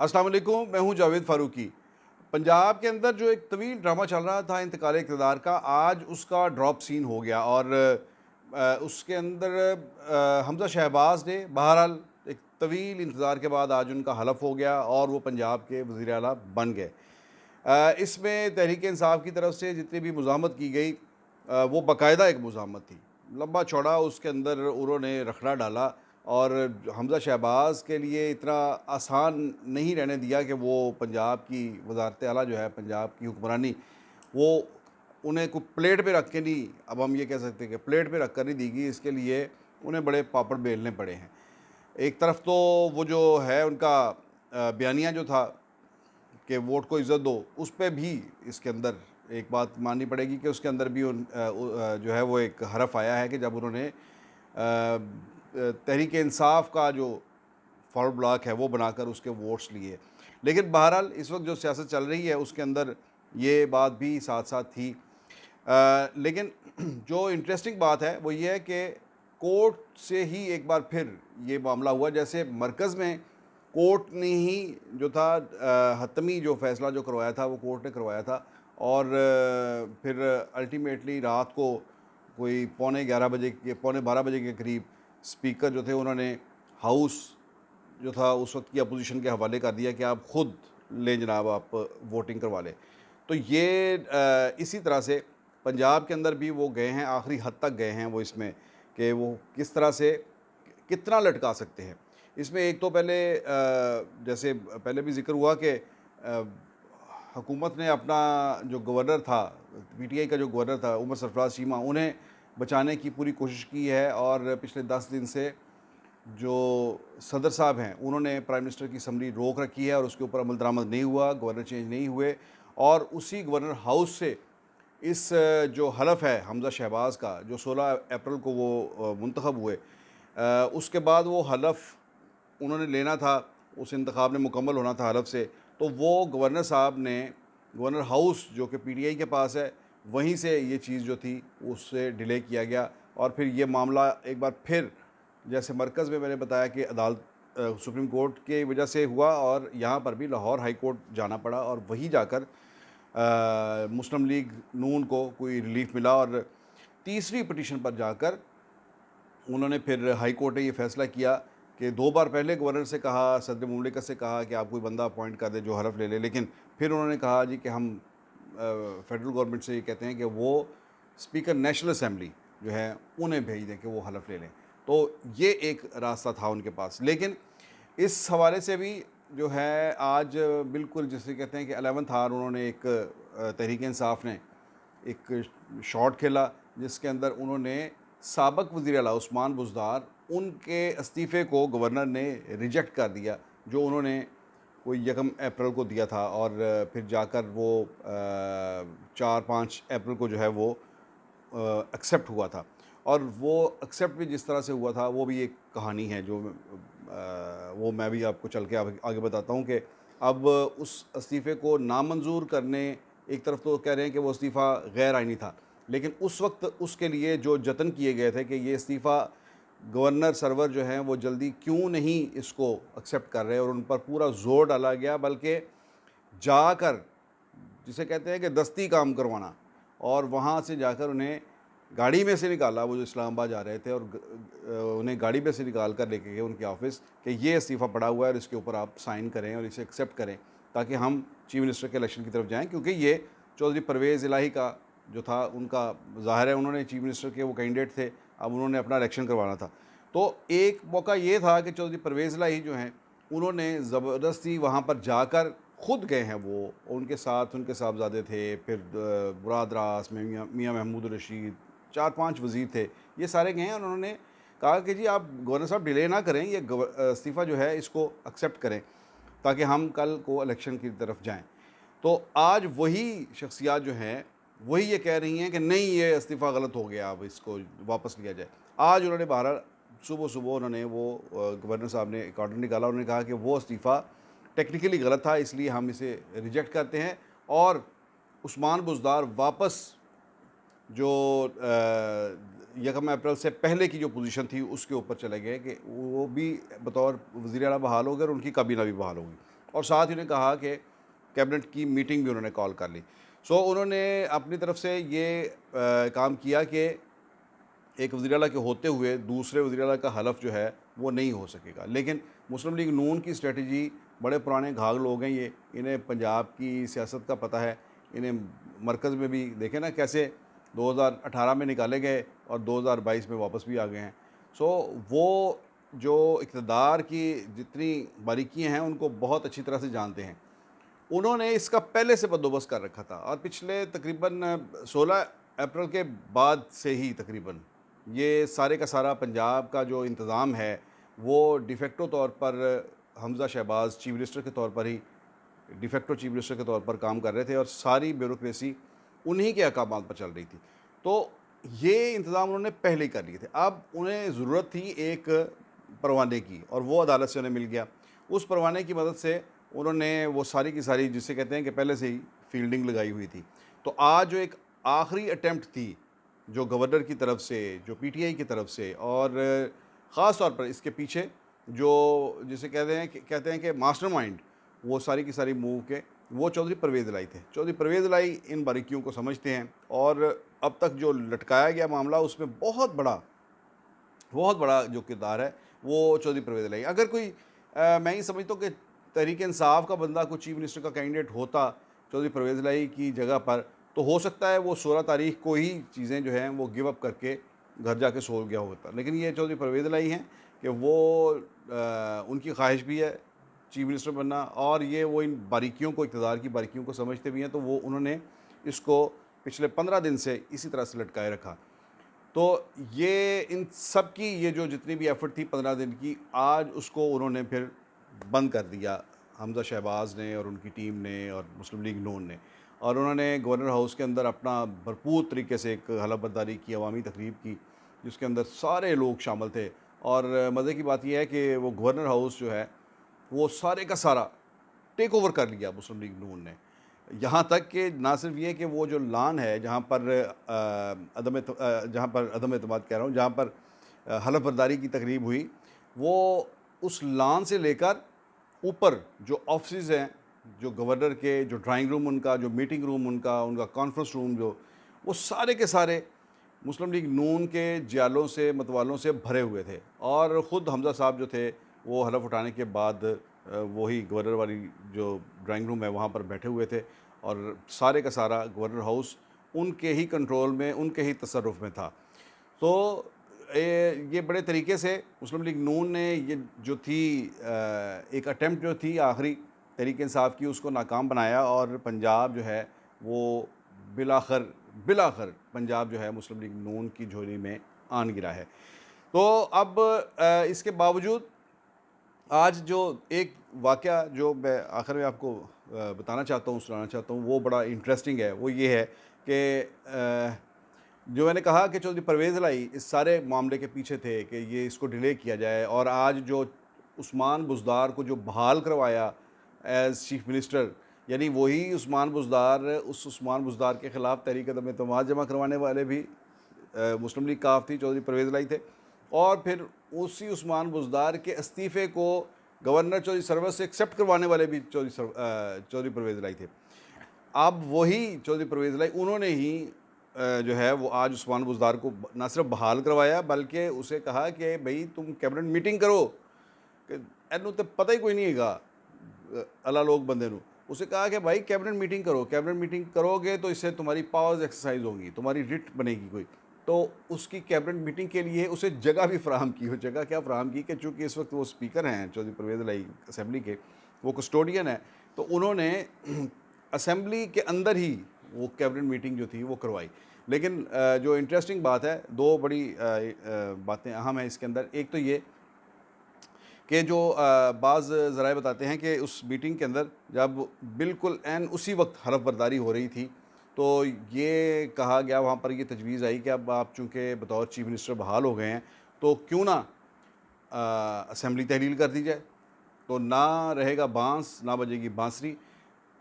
अस्सलाम वालेकुम, मैं हूं जावेद फ़ारूकी। पंजाब के अंदर जो एक तवील ड्रामा चल रहा था इंतकाल इक़्तिदार का, आज उसका ड्रॉप सीन हो गया और उसके अंदर हमज़ा शहबाज ने बहरहाल एक तवील इंतज़ार के बाद आज उनका हलफ़ हो गया और वो पंजाब के वज़ीर आला बन गए। इसमें तहरीक इंसाफ की तरफ से जितनी भी मुज़ाहमत की गई, वो बाकायदा एक मुज़ाहमत थी, लंबा चौड़ा उसके अंदर उन्होंने रखड़ा डाला और हमज़ा शहबाज के लिए इतना आसान नहीं रहने दिया कि वो पंजाब की वज़ारत आला जो है, पंजाब की हुक्मरानी, वो उन्हें कोई प्लेट पे रख के नहीं, अब हम ये कह सकते हैं कि प्लेट पे रख कर नहीं दी गई, इसके लिए उन्हें बड़े पापड़ बेलने पड़े हैं। एक तरफ तो वो जो है उनका बयानिया जो था कि वोट को इज़्ज़त दो, उस पे भी इसके अंदर एक बात माननी पड़ेगी कि उसके अंदर भी जो है वो एक हरफ आया है कि जब उन्होंने तहरीक इंसाफ का जो फॉरवर्ड ब्लॉक है वो बनाकर उसके वोट्स लिए। लेकिन बहरहाल इस वक्त जो सियासत चल रही है उसके अंदर ये बात भी साथ साथ थी। लेकिन जो इंटरेस्टिंग बात है वो ये है कि कोर्ट से ही एक बार फिर ये मामला हुआ, जैसे मरकज़ में कोर्ट ने ही जो था हतमी जो फ़ैसला जो करवाया था वो कोर्ट ने करवाया था और फिर अल्टीमेटली रात को कोई पौने 12 बजे के करीब स्पीकर जो थे उन्होंने हाउस जो था उस वक्त की अपोजिशन के हवाले कर दिया कि आप खुद लें जनाब, आप वोटिंग करवा लें। तो ये इसी तरह से पंजाब के अंदर भी वो गए हैं, आखिरी हद तक गए हैं वो इसमें कि वो किस तरह से कितना लटका सकते हैं। इसमें एक तो पहले जैसे पहले भी ज़िक्र हुआ कि हुकूमत ने अपना जो गवर्नर था, पीटीआई का जो गवर्नर था उमर सरफराज चीमा, उन्हें बचाने की पूरी कोशिश की है और पिछले 10 दिन से जो सदर साहब हैं उन्होंने प्राइम मिनिस्टर की समरी रोक रखी है और उसके ऊपर अमल दरामद नहीं हुआ, गवर्नर चेंज नहीं हुए और उसी गवर्नर हाउस से इस जो हलफ है हमज़ा शहबाज का, जो 16 अप्रैल को वो मुंतखब हुए, उसके बाद वो हलफ उन्होंने लेना था, उस इंतखाब ने मुकम्मल होना था हलफ से, तो वो गवर्नर साहब ने गवर्नर हाउस जो कि पीटीआई के पास है, वहीं से ये चीज़ जो थी उससे डिले किया गया और फिर ये मामला एक बार फिर, जैसे मरकज़ में मैंने बताया कि अदालत सुप्रीम कोर्ट की वजह से हुआ और यहाँ पर भी लाहौर हाई कोर्ट जाना पड़ा और वहीं जाकर मुस्लिम लीग नून को कोई रिलीफ मिला और तीसरी पिटीशन पर जाकर उन्होंने फिर हाई कोर्ट ने ये फ़ैसला किया कि 2 बार पहले गवर्नर से कहा, सदर मुमलिकत से कहा कि आप कोई बंदा अपॉइंट कर दें जो हलफ़ ले ले, लेकिन फिर उन्होंने कहा जी कि हम फ़ेडरल गवर्नमेंट से ये कहते हैं कि वो स्पीकर नेशनल असम्बली जो है उन्हें भेज दें कि वो हलफ़ ले लें। तो ये एक रास्ता था उनके पास। लेकिन इस हवाले से भी जो है आज बिल्कुल जिसे कहते हैं कि 11th आवर उन्होंने एक तहरीक इंसाफ ने एक शॉट खेला जिसके अंदर उन्होंने साबिक़ वज़ीर आला उस्मान बुज़दार उनके इस्तीफ़े को गवर्नर ने रिजेक्ट कर दिया, जो उन्होंने कोई 1 अप्रैल को दिया था और फिर जाकर वो 4-5 अप्रैल को जो है वो एक्सेप्ट हुआ था और वो एक्सेप्ट भी जिस तरह से हुआ था वो भी एक कहानी है जो वो मैं भी आपको चल के आगे बताता हूँ कि अब उस इस्तीफ़े को नामंजूर करने, एक तरफ तो कह रहे हैं कि वो इस्तीफ़ा गैर आइनी था, लेकिन उस वक्त उसके लिए जो जतन किए गए थे कि ये इस्तीफ़ा गवर्नर सरवर जो हैं वो जल्दी क्यों नहीं इसको एक्सेप्ट कर रहे और उन पर पूरा ज़ोर डाला गया, बल्कि जाकर जिसे कहते हैं कि दस्ती काम करवाना और वहाँ से जाकर उन्हें गाड़ी में से निकाला, वो जो इस्लामाबाद जा रहे थे और उन्हें गाड़ी में से निकाल कर लेके गए उनके ऑफ़िस कि ये इस्तीफ़ा पड़ा हुआ है और इसके ऊपर आप साइन करें और इसे एक्सेप्ट करें ताकि हम चीफ मिनिस्टर के इलेक्शन की तरफ जाएँ, क्योंकि ये चौधरी परवेज़ इलाही का जो था उनका ज़ाहिर है उन्होंने चीफ मिनिस्टर के वो कैंडिडेट थे, अब उन्होंने अपना इलेक्शन करवाना था। तो एक मौका ये था कि चौधरी परवेज़ इलाही जो हैं उन्होंने ज़बरदस्ती वहाँ पर जाकर खुद गए हैं वो, उनके साथ उनके साहबज़ादे थे, फिर बुरादरास में मियाँ महमूद रशीद, 4-5 वज़ीर थे, ये सारे गए हैं और उन्होंने कहा कि जी आप गवर्नर साहब डिले ना करें, ये इस्तीफ़ा जो है इसको एक्सेप्ट करें ताकि हम कल को इलेक्शन की तरफ जाएँ। तो आज वही शख्सियात जो हैं वही ये कह रही हैं कि नहीं, ये इस्तीफ़ा गलत हो गया, अब इसको वापस लिया जाए। आज उन्होंने बहरहाल सुबह-सुबह उन्होंने वो गवर्नर साहब ने एक ऑर्डर निकाला, उन्होंने कहा कि वो इस्तीफ़ा टेक्निकली गलत था, इसलिए हम इसे रिजेक्ट करते हैं और उस्मान बुज़दार वापस जो 1 अप्रैल से पहले की जो पोजीशन थी उसके ऊपर चले गए कि वो भी बतौर वज़ीर आला बहाल हो गए और उनकी काबीना भी बहाल हो गई। और साथ ही उन्होंने कहा कि कैबिनेट की मीटिंग भी उन्होंने कॉल कर ली। सो उन्होंने अपनी तरफ से ये काम किया कि एक वज़ीर आला के होते हुए दूसरे वज़ीर आला का हलफ़ जो है वो नहीं हो सकेगा। लेकिन मुस्लिम लीग नून की स्ट्रेटजी, बड़े पुराने घाघ लोग हैं ये, इन्हें पंजाब की सियासत का पता है, इन्हें मरकज़ में भी देखें ना कैसे 2018 में निकाले गए और 2022 में वापस भी आ गए हैं। सो वो जो इक़्तिदार की जितनी बारीकियाँ हैं उनको बहुत अच्छी तरह से जानते हैं। उन्होंने इसका पहले से बंदोबस्त कर रखा था और पिछले तकरीबन 16 अप्रैल के बाद से ही तकरीबन ये सारे का सारा पंजाब का जो इंतज़ाम है वो डिफेक्टो तौर पर हमज़ा शहबाज चीफ मिनिस्टर के तौर पर ही डिफेक्टो चीफ मिनिस्टर के तौर पर काम कर रहे थे और सारी ब्यूरोक्रेसी उन्हीं के अहकामात पर चल रही थी। तो ये इंतज़ाम उन्होंने पहले ही कर लिए थे। अब उन्हें ज़रूरत थी एक परवाने की और वो अदालत से उन्हें मिल गया। उस परवाने की मदद से उन्होंने वो सारी की सारी जिसे कहते हैं कि पहले से ही फ़ील्डिंग लगाई हुई थी। तो आज जो एक आखिरी अटेम्प्ट थी, जो गवर्नर की तरफ से, जो पीटीआई की तरफ से और ख़ास तौर पर इसके पीछे जो जिसे कहते हैं कि मास्टरमाइंड वो सारी की सारी मूव के वो चौधरी परवेज़ इलाही थे। चौधरी परवेज़ इलाही इन बारीकियों को समझते हैं और अब तक जो लटकाया गया मामला उसमें बहुत बड़ा जो किरदार है वो चौधरी परवेज़ इलाही। अगर कोई मैं ये समझता हूँ कि तहरीक इंसाफ का बंदा कोई चीफ मिनिस्टर का कैंडिडेट होता चौधरी परवेज़ इलाही की जगह पर, तो हो सकता है वो 16 तारीख को ही चीज़ें जो हैं वो गिव अप करके घर जाके सो गया होता। लेकिन ये चौधरी परवेज़ इलाही हैं कि वो उनकी ख्वाहिश भी है चीफ मिनिस्टर बनना और ये वो इन बारीकियों को, इक़्तिदार की बारीकियों को समझते भी हैं, तो वो उन्होंने इसको पिछले 15 दिन से इसी तरह से लटकाए रखा। तो ये इन सब की ये जो जितनी भी एफ़र्ट थी 15 दिन की, आज उसको उन्होंने फिर बंद कर दिया, हमज़ा शहबाज ने और उनकी टीम ने और मुस्लिम लीग नून ने। और उन्होंने गवर्नर हाउस के अंदर अपना भरपूर तरीके से एक हलफ़ बर्दारी की, अवामी तकरीब की, जिसके अंदर सारे लोग शामिल थे। और मज़े की बात ये है कि वो गवर्नर हाउस जो है, वो सारे का सारा टेक ओवर कर लिया मुस्लिम लीग नून ने। यहाँ तक कि ना सिर्फ ये कि वो जो लान है जहाँ पर अदम एतमाद कह रहा हूँ, जहाँ पर हलफ़ बर्दारी की तकरीब हुई, वो उस लान से लेकर ऊपर जो ऑफिसेज़ हैं, जो गवर्नर के, जो ड्राइंग रूम उनका, जो मीटिंग रूम उनका कॉन्फ्रेंस रूम जो, वो सारे के सारे मुस्लिम लीग नून के जियालों से, मतवालों से भरे हुए थे। और ख़ुद हमज़ा साहब जो थे वो हलफ़ उठाने के बाद वही गवर्नर वाली जो ड्राइंग रूम है वहाँ पर बैठे हुए थे और सारे का सारा गवर्नर हाउस उनके ही कंट्रोल में, उनके ही तसर्रुफ़ में था। तो ये बड़े तरीके से मुस्लिम लीग नून ने ये जो थी एक अटेम्प्ट जो थी आखिरी तहरीक इंसाफ की, उसको नाकाम बनाया और पंजाब जो है वो बिलाखिर पंजाब जो है मुस्लिम लीग नून की झोली में आन गिरा है। तो अब इसके बावजूद आज जो एक वाक़या जो मैं आखिर में आपको बताना चाहता हूँ, सुनाना चाहता हूँ, वो बड़ा इंटरेस्टिंग है। वो ये है कि जो मैंने कहा कि चौधरी परवेज़ इलाही इस सारे मामले के पीछे थे कि ये इसको डिले किया जाए और आज जो उस्मान बुज़दार को जो बहाल करवाया एज़ चीफ मिनिस्टर, यानी वही उस्मान बुज़दार, उस उस्मान बुज़दार के ख़िलाफ़ तहरीक अदम एतमाद जमा करवाने वाले भी मुस्लिम लीग काफ थी, चौधरी परवेज़ इलाही थे। और फिर उसी उस्मान बुज़दार के इस्तीफ़े को गवर्नर चौधरी सरवर से एक्सेप्ट करवाने वाले भी चौधरी परवेज़ इलाही थे। अब वही चौधरी परवेज़ इलाही उन्होंने ही जो है वो आज उस्मान बुज़दार को ना सिर्फ बहाल करवाया बल्कि उसे कहा कि भई तुम कैबिनेट मीटिंग करो, कि एनू तो पता ही कोई नहीं हैगा अल्लाह लोग बंदे नू। उसे कहा कि भाई कैबिनेट मीटिंग करो, कैबिनेट मीटिंग करोगे तो इससे तुम्हारी पावर्स एक्सरसाइज होंगी, तुम्हारी रिट बनेगी कोई। तो उसकी कैबिनेट मीटिंग के लिए उसे जगह भी फ़राहम की। वो जगह क्या फ़राहम की कि चूँकि इस वक्त वो स्पीकर हैं चौधरी परवेज़ इलाही असेंबली के, वो कस्टोडियन है, तो उन्होंने असेंबली के अंदर ही वो कैबिनेट मीटिंग जो थी वो करवाई। लेकिन जो इंटरेस्टिंग बात है, दो बड़ी बातें अहम हैं इसके अंदर। एक तो ये कि जो बाज़ ज़राए बताते हैं कि उस मीटिंग के अंदर जब बिल्कुल ऐन उसी वक्त हलफ़ बर्दारी हो रही थी, तो ये कहा गया, वहाँ पर ये तजवीज़ आई कि अब आप चूँकि बतौर चीफ मिनिस्टर बहाल हो गए हैं, तो क्यों ना असेंबली तहलील कर दी जाए। तो ना रहेगा बाँस, ना बजेगी बाँसुरी।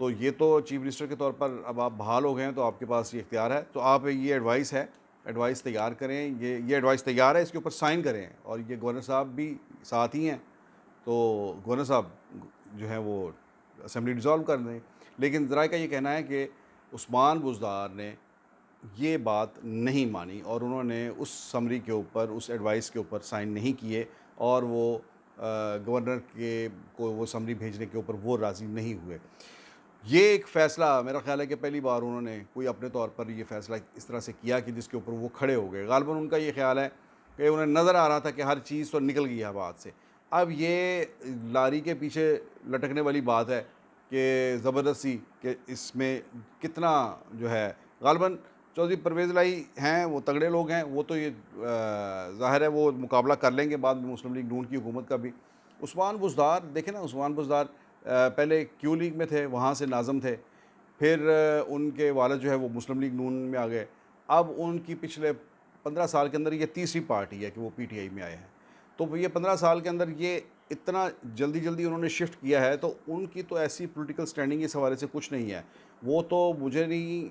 तो ये तो चीफ मिनिस्टर के तौर पर अब आप बहाल हो गए हैं, तो आपके पास ये इख्तियार है। तो आप ये एडवाइस है, एडवाइस तैयार करें, ये एडवाइस तैयार है, इसके ऊपर साइन करें। और ये गवर्नर साहब भी साथ ही हैं, तो गवर्नर साहब जो हैं वो असेंबली डिज़ोल्व कर दें। लेकिन ज़राए का ये कहना है कि उस्मान बुज़दार ने ये बात नहीं मानी और उन्होंने उस समरी के ऊपर, उस एडवाइस के ऊपर साइन नहीं किए और वो गवर्नर के को वो समरी भेजने के ऊपर वो राज़ी नहीं हुए। ये एक फ़ैसला मेरा ख़्याल है कि पहली बार उन्होंने कोई अपने तौर पर ये फ़ैसला इस तरह से किया कि जिसके ऊपर वो खड़े हो गए। ग़ालिबन उनका ये ख़्याल है कि उन्हें नज़र आ रहा था कि हर चीज़ तो निकल गई है अब हाथ से। अब ये लारी के पीछे लटकने वाली बात है कि ज़बरदस्ती कि इसमें कितना जो है ग़ालिबन चौधरी परवेज़ इलाही हैं, वो तगड़े लोग हैं, वो तो ये ज़ाहिर है वो मुकाबला कर लेंगे बाद में मुस्लिम लीग नून की हुकूमत का भी। उस्मान बुज़दार देखें ना, उस्मान बुज़दार पहले क्यू लीग में थे, वहाँ से नाज़िम थे, फिर उनके वालिद जो है वो मुस्लिम लीग नून में आ गए। अब उनकी पिछले 15 साल के अंदर ये तीसरी पार्टी है कि वो पीटीआई में आए हैं। तो ये 15 साल के अंदर ये इतना जल्दी-जल्दी उन्होंने शिफ्ट किया है, तो उनकी तो ऐसी पॉलिटिकल स्टैंडिंग इस हवाले से कुछ नहीं है। वो तो मुझे नहीं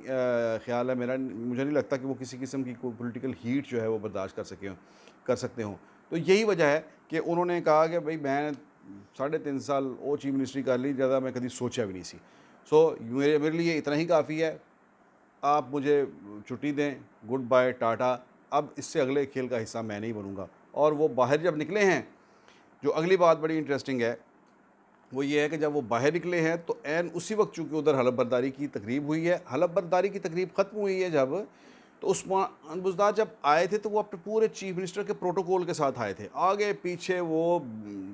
ख़्याल है मेरा, मुझे नहीं लगता कि वो किसी किस्म की कोई पॉलिटिकल हीट जो है वो बर्दाश्त कर सकते हों। तो यही वजह है कि उन्होंने कहा कि भई मैं 3.5 साल वो चीफ मिनिस्ट्री कर ली, ज़्यादा मैं कभी सोचा भी नहीं सी। सो मेरे लिए इतना ही काफ़ी है। आप मुझे छुट्टी दें, गुड बाय, टाटा। अब इससे अगले खेल का हिस्सा मैं नहीं बनूँगा। और वो बाहर जब निकले हैं, जो अगली बात बड़ी इंटरेस्टिंग है, वो ये है कि जब वो बाहर निकले हैं तो ऐन उसी वक़्त चूँकि उधर हलफ बर्दारी की तकरीब हुई है। हलफ बर्दारी की तकरीब ख़त्म हुई है जब, तो उस्मान बुज़दार जब आए थे तो वो अपने पूरे चीफ मिनिस्टर के प्रोटोकॉल के साथ आए थे। आगे-पीछे वो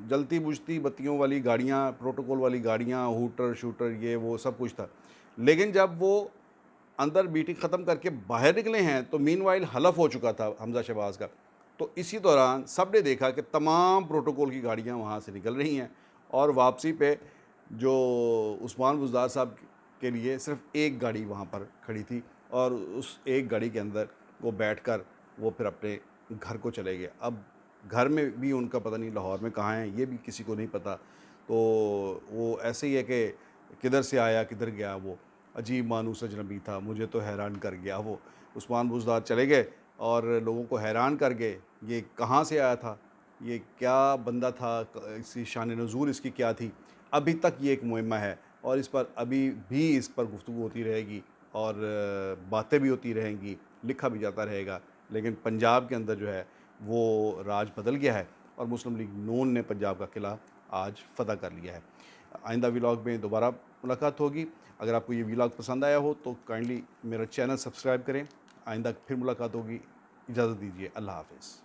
जलती-बुझती बत्तियों वाली गाड़ियाँ, प्रोटोकॉल वाली गाड़ियाँ, हूटर-शूटर ये वो सब कुछ था। लेकिन जब वो अंदर मीटिंग ख़त्म करके बाहर निकले हैं तो मीनवाइल हलफ हो चुका था हमज़ा शहबाज़ का। तो इसी दौरान सबने देखा कि तमाम प्रोटोकॉल की गाड़ियाँ वहाँ से निकल रही हैं और वापसी पे जो उस्मान बुज़दार साहब के लिए सिर्फ़ एक गाड़ी वहाँ पर खड़ी थी और उस एक गाड़ी के अंदर वो बैठकर वो फिर अपने घर को चले गए। अब घर में भी उनका पता नहीं लाहौर में कहाँ है, ये भी किसी को नहीं पता। तो वो ऐसे ही है कि किधर से आया, किधर गया वो। अजीब मानूस अजनबी था, मुझे तो हैरान कर गया वो। उस्मान बुज़दार चले गए और लोगों को हैरान कर गए, ये कहाँ से आया था? ये क्या बंदा था? इसकी शान नज़ूल इसकी क्या थी? अभी तक ये एक मुइम्मा है और इस पर अभी भी इस पर गुफ्तगू होती रहेगी और बातें भी होती रहेंगी, लिखा भी जाता रहेगा। लेकिन पंजाब के अंदर जो है वो राज बदल गया है और मुस्लिम लीग नून ने पंजाब का किला आज फ़तह कर लिया है। आइंदा व्लॉग में दोबारा मुलाकात होगी। अगर आपको ये व्लॉग पसंद आया हो तो काइंडली मेरा चैनल सब्सक्राइब करें। आइंदा फिर मुलाकात होगी। इजाज़त दीजिए। अल्लाह हाफ़िज़।